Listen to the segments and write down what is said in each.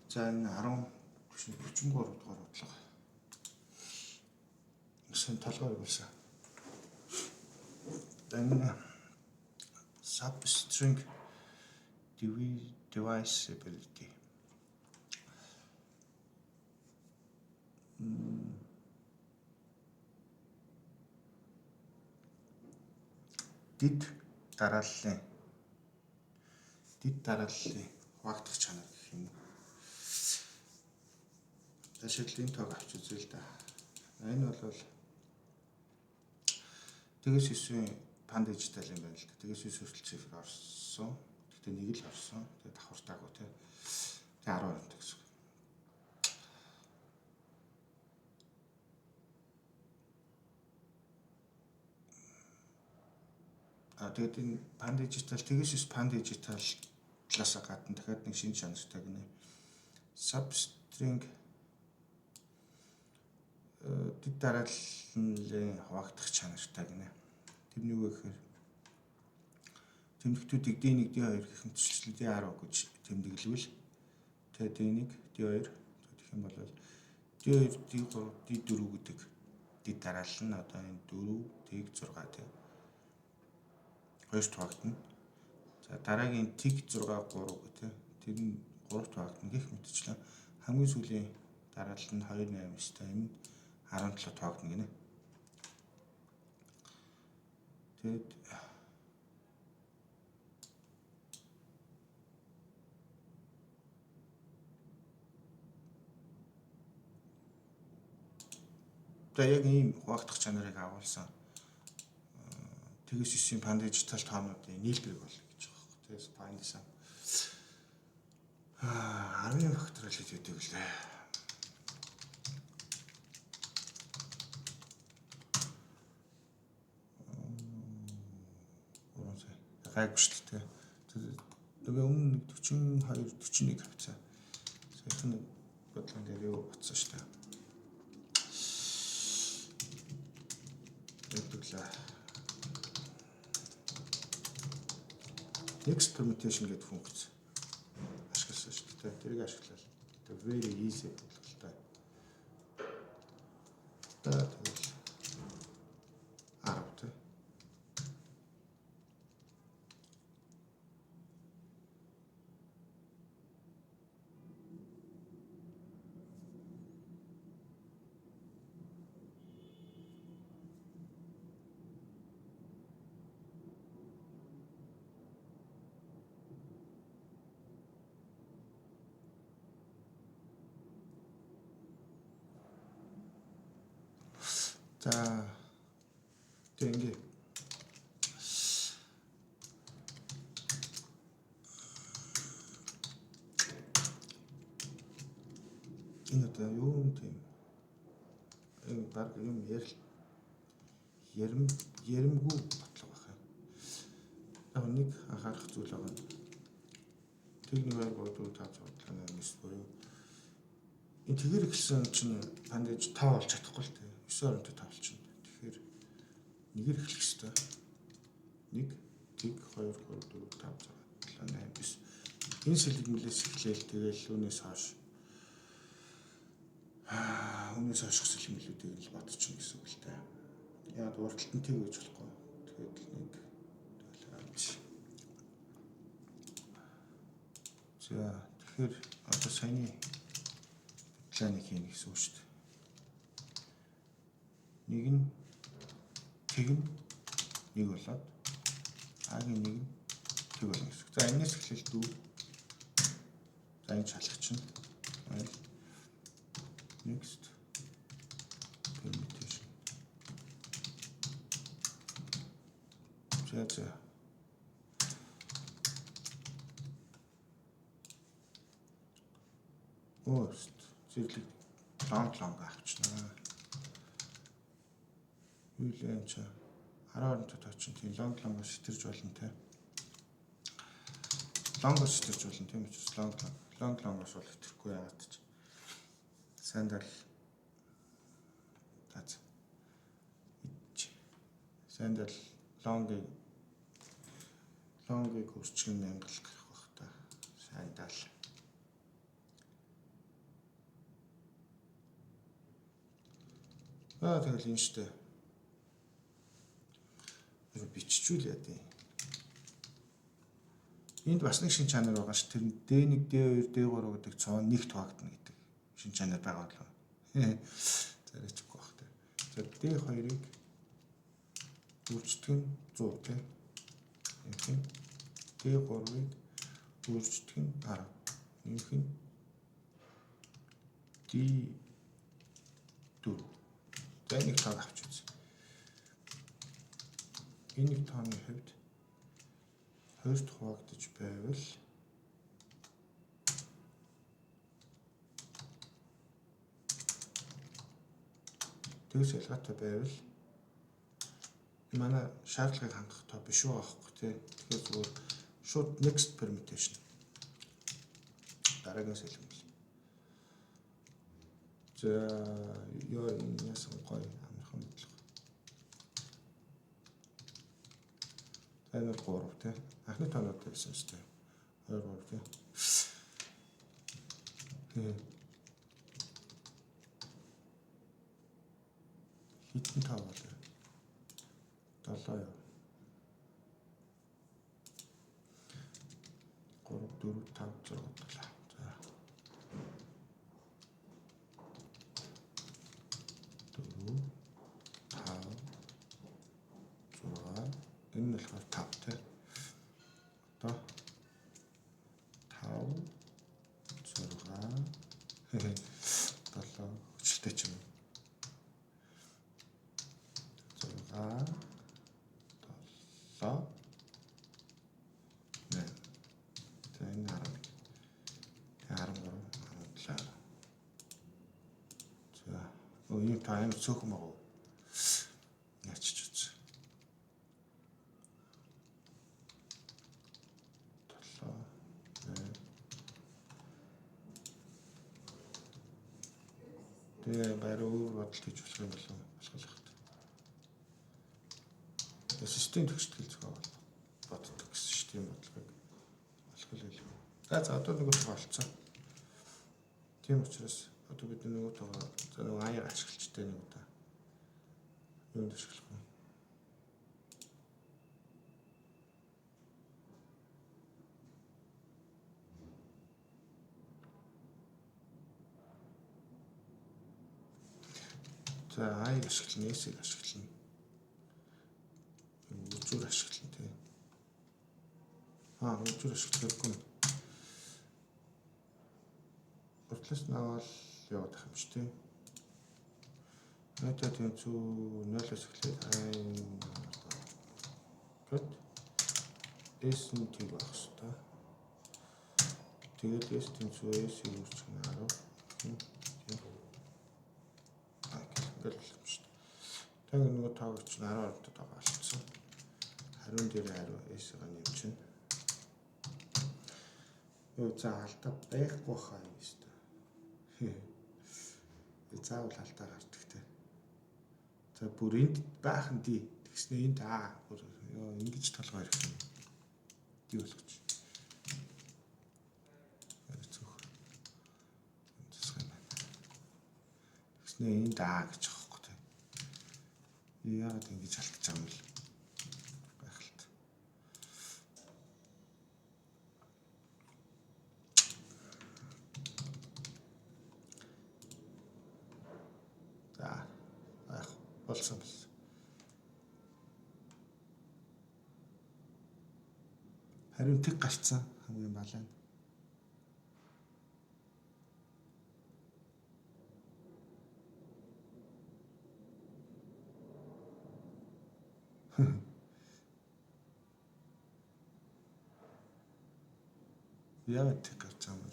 За энэ 43 дугаар бодлого. Сэн толгой явуулсан. Энэ substring divisibility. Дид дарааллын хуваагдах чанар гэх юм. Ашиглалын тоог авч үзье л да. Энэ бол тэгээс 9 пан дижитал юм байна л да. Тэгээс 9 хүртэл цифр орсон. Гэхдээ нэг л орсон. Тэгээ давхартаагүй тий. Тэгээ 10 онтой гэсэн. Тэгээд энэ пан дижитал тэгээс 9 пан дижиталлаас гадна дахиад нэг шинэ чанартай гэнэ. Substring дид дарааллын хуваагдах чанартай гэнэ. Тэр нь юу вэ гэхээр тэмдэгтүүдийг D1, D2 гэх мэтчлэн D10 гэж тэмдэглэвэл тэгээд D1, D2 гэх юм бол D2, D3, D4 гэдэг дид дараалал нь одоо энэ 4, T6 тий. Хоёрт хуваагдана. За дараагийн T6 3 гэх тий. Тэр нь 3-т хуваагдана гэх мэтчлэн хамгийн сүүлийн дараалал нь 289 энэ 17-т хуваагдана гинэ. Тэгэд яг ийм хуваагдах чанарыг агуулсан тэгээс 9-ийн пан дижитал тоонуудын нийлбэг болно гэж байгаа юм. Тэгээс find sum 10-ийн факториал гэдэг л дээ. Гайгүй шүү дээ. Тэгээ өмнө 42, 41 авцаа. Саяхан бодлогон дээр юу утсан шүү дээ. Next permutation гэдэг функц ашигласан шүү дээ. Тэрийг ашиглал. Тэгээ very easy бодлоготой. Тэгвэл 10 тий. За тэгээ энэ одоо юу юм тийм баг юм ярмгүй бодлого байх юм. Яг нэг анхаарах зүйл байгаа. Тэг 1 2 3 4 5 6 7 8 9 буюу энэ тэгэр ихсэн чинь пандаж тав болж чадахгүй л дээ. 9 оронтой тавлчихна. Тэгэхээр нэгээр эхлэх ёстой. 1 тэг 2 3 4 5 6 7 8 9. Энэ сэлгэмлээс эхлээл тэгэл үүнээс хойш сэлгэмлүүдийг л бодчихно гэсэн үг л дээ. Яг урталт нь тэг гэж болохгүй. Тэгээд нэг төлөвлөж. За тэгэхээр одоо саяны планик хийн гэсэн үг шүү дээ. Нэг нь тэг нь нэг болоод агийн нэг нь тэг болно гэсэн. За энэс эхлээл дүү. За энэ шалгачихна. Next permutation. За. Oost зэрлэг long авчихна. Үйлэн ч 10 оронтой тоочин тийм long сэтэрж болно те. Long сэтэрж болно тийм учраас long-ос бол хэврэхгүй яагаад ч. Сандал тац. Сандал long-ыг хурцгын мянгал гэх бах та. Сандал. Тэгэл энэ штэ. Биччихвэл яа дээ. Энд бас нэг шин чанар байгаа ш. Тэр D1, D2, D3 гэдэг цоо нэгт хуваагдана гэдэг шин чанар байгаа болов. Зарайчихгүй бах тэ. За D2-ыг үржтгэн 100 тэ. Нэмэх нь D3-ыг үржтгэн 10. Нэмэх нь D4. За нэг тоог авч үз. Энэ нэг тооны хувьд хоёрт хуваагдаж байвал тэгс ялгаатай байвал манай шаардлагыг хангах тоо биш үү аахгүй тий. Тэгэхээр зүгээр шууд next permutation дараагийн сэлгэмэл. За ёо энэ ясан гоё амархан бодлого. Энэ 3 тий. Анхны тоонууд байсан шүү дээ. 2 3 тий. Хитэн тав болоо. 7 яа. 3 4 5 6 7. За. 4 5 6 энэ нь болохоор 5 тий. Одоо 5 6 7 хүчтэй ч юм. 6 7 9. За энэ 11. 13 17. За энэ тайм цөөхөн баг уу? Яачиж үз. 7 Тэгээ барь өөр бодол гэж болох юм болов болох. Систем төгсдөл зохиол боддог гэсэн систем бодлогыг болох л юм. За одоо нөгөө тоо олцсон. Тийм учраас одоо бид нөгөө тоо за нөгөө аяг ашиглалчтай нэг удаа юунд ашиглах вэ? За аяг ашиглан эсийг ашиглана. Үзүүр ашиглана тий. Үзүүр ашиглахгүй. Уртлаас навал яваад ах юм шүү дээ. Надад тийм зүү 0-аас эхлээд гэт S-ийн тийг авах хэрэгтэй. Тэгээд S-ийн зүү S-ийг үүсгэх нь 10. Ингээл юм шүү дээ. Тэгээд нөгөө тоог чинь 10 ордод байгаа болчихсон. Хариун дээр хариу S-ийг нэмчин. Юу за алдаа байхгүй хаа юм шүү дээ. Заавал алдаа гардаг те. За бүр энд баахан ди тэгснэ энд бүр ёо ингэж толгой ирэх юм. Ди болгоч. Зөв. Тэсгэн байна. Тэгснэ энд гэж аахгүй те. Яагаад ингэж алдчих юм бэ? Болсон бис. Харин тэг гарцсан хамгийн балаа. Яагаад тэг гарцсан бэ?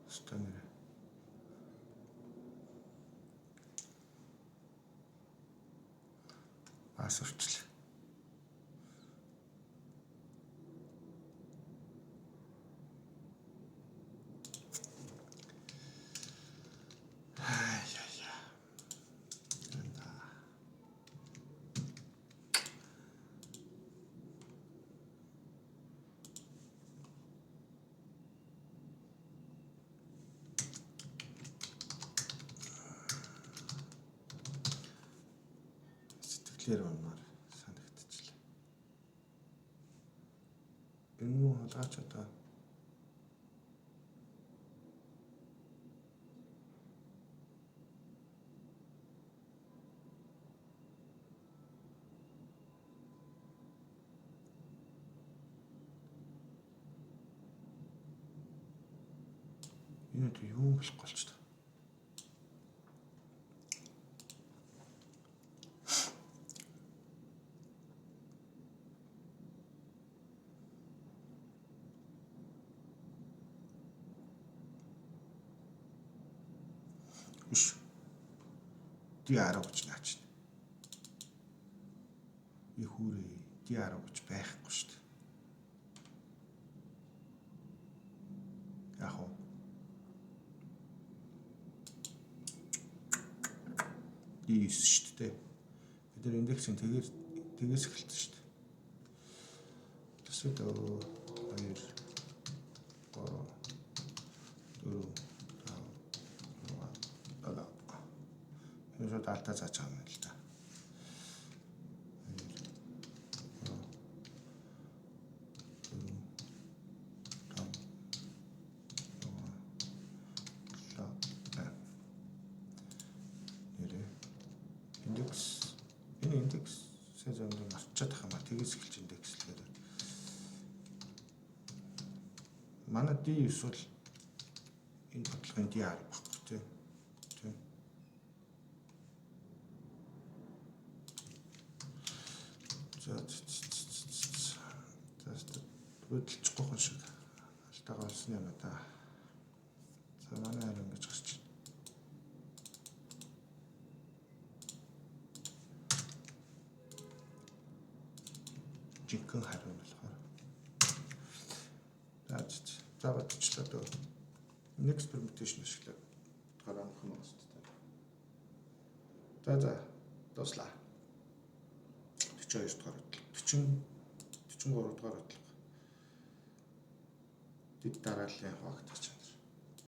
Станер. Асуучлаа. Nuclear унмаар санагдчихлаа. Энэ нь хулгайч одоо энэ юу болох болч та. Биш. D10 гэж наач. Ихүүрээ D10 гэж байхгүй шүү дээ. Яг уу. D9 шүү дээ. Бид нар индексийн тэгээс эхэлсэн шүү дээ. Тэсэд 2 3 4 шууд алдаа зааж байгаа юм л да. Индекс энэ индекс сезон марчаад байгаа юм а тэгээс эхэлж индекс л гэдэг. Манай D9 бол энэ бодлогын D10 багхгүй тийм. Хөдөлчихгүй хүн шиг алтайгаа олсон юм да. За манай харин ингэж гарч байна. Жинхэнэ харин болохоор. За бодчихлоо дөө. Next permutation ашиглаад гараах юм байна шүү дээ. За дуслаа. 42 дугаар бодлого. 43 дугаар бодлого. Дэд дарааллын хаваагт гэж байна.